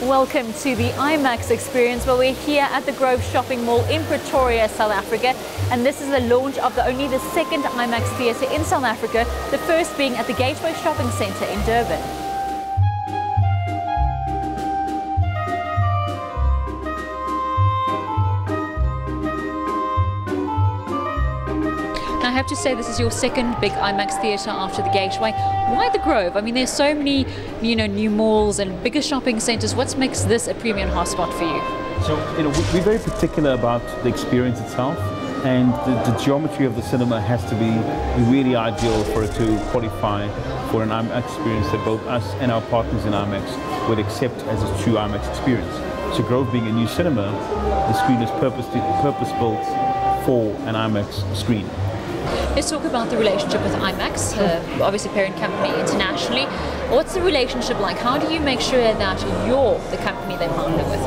Welcome to the IMAX experience, where we're here at the Grove Shopping Mall in Pretoria, South Africa. And this is the launch of only the second IMAX theatre in South Africa, the first being at the Gateway Shopping Centre in Durban. I have to say, this is your second big IMAX theatre after the Gateway. Why the Grove? I mean, there's so many, new malls and bigger shopping centres. What makes this a premium hotspot for you? So, we're very particular about the experience itself, and the geometry of the cinema has to be really ideal for it to qualify for an IMAX experience that both us and our partners in IMAX would accept as a true IMAX experience. So Grove being a new cinema, the screen is purpose-built for an IMAX screen. Let's talk about the relationship with IMAX, obviously parent company internationally. What's the relationship like? How do you make sure that you're the company they partner with?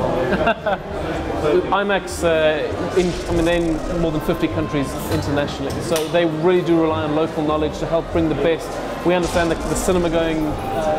IMAX, they're in more than 50 countries internationally, so they really do rely on local knowledge to help bring the best. We understand the cinema-going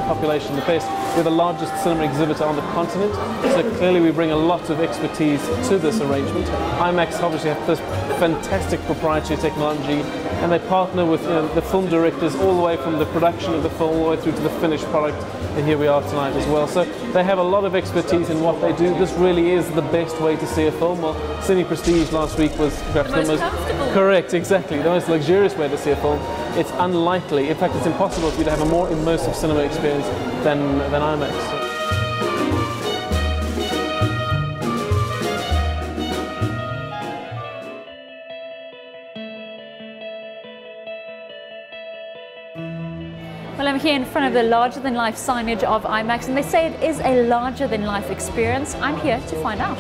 population the best. We're the largest cinema exhibitor on the continent, so clearly we bring a lot of expertise to this arrangement. IMAX obviously have this fantastic proprietary technology, and they partner with the film directors all the way from the production of the film all the way through to the finished product, and here we are tonight as well. So they have a lot of expertise in what they do. This really is the best way to see a film. Well, Cine Prestige last week was perhaps the most comfortable. Correct, exactly, the most luxurious way to see a film. It's unlikely, in fact it's impossible for you to have a more immersive cinema experience than IMAX. Well, I'm here in front of the larger-than-life signage of IMAX, and they say it is a larger-than-life experience. I'm here to find out.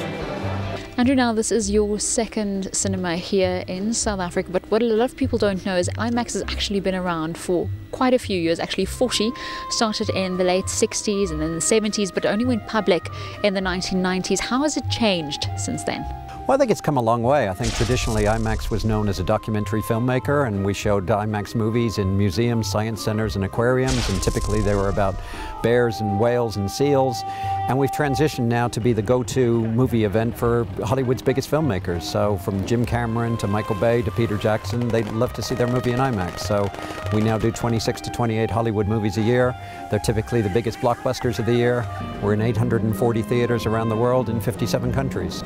Andrew, now this is your second cinema here in South Africa, but what a lot of people don't know is IMAX has actually been around for quite a few years, actually 40, started in the late 60s and then the 70s, but only went public in the 1990s. How has it changed since then? Well, I think it's come a long way. I think traditionally IMAX was known as a documentary filmmaker, and we showed IMAX movies in museums, science centers, and aquariums, and typically they were about bears and whales and seals. And we've transitioned now to be the go-to movie event for Hollywood's biggest filmmakers. So from Jim Cameron to Michael Bay to Peter Jackson, they'd love to see their movie in IMAX. So we now do 26 to 28 Hollywood movies a year. They're typically the biggest blockbusters of the year. We're in 840 theaters around the world in 57 countries.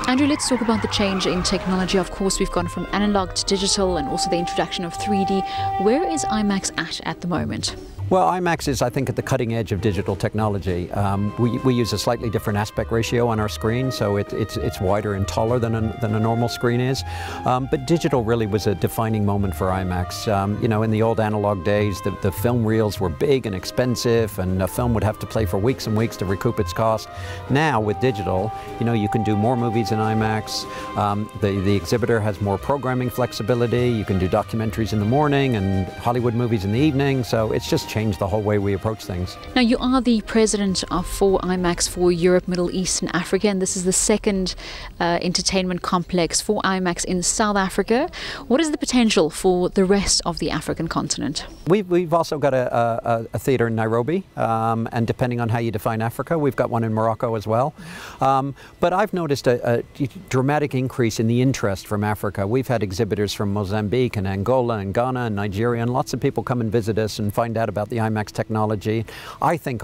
Andrew, let's talk about the change in technology. Of course, we've gone from analog to digital and also the introduction of 3D. Where is IMAX at the moment? Well, IMAX is, I think, at the cutting edge of digital technology. We use a slightly different aspect ratio on our screen, so it's wider and taller than a normal screen is. But digital really was a defining moment for IMAX. In the old analog days, the film reels were big and expensive, and a film would have to play for weeks and weeks to recoup its cost. Now, with digital, you can do more movies in IMAX. The exhibitor has more programming flexibility. You can do documentaries in the morning and Hollywood movies in the evening, so it's just changed the whole way we approach things. Now, you are the president for IMAX for Europe, Middle East and Africa, and this is the second entertainment complex for IMAX in South Africa. What is the potential for the rest of the African continent? We've also got a theatre in Nairobi, and depending on how you define Africa, we've got one in Morocco as well. But I've noticed a dramatic increase in the interest from Africa. We've had exhibitors from Mozambique and Angola and Ghana and Nigeria, and lots of people come and visit us and find out about the IMAX technology. I think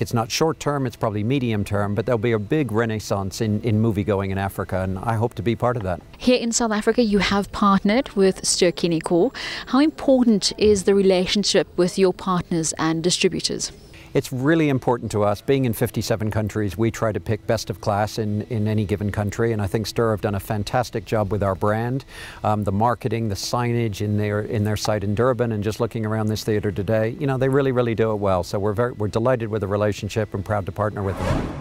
it's not short term, it's probably medium term, but there'll be a big renaissance in movie going in Africa, and I hope to be part of that. Here in South Africa, you have partnered with Centurion. How important is the relationship with your partners and distributors? It's really important to us. Being in 57 countries, we try to pick best of class in any given country, and I think Stir have done a fantastic job with our brand, the marketing, the signage in their site in Durban, and just looking around this theatre today, they really do it well. So we're delighted with the relationship and proud to partner with them.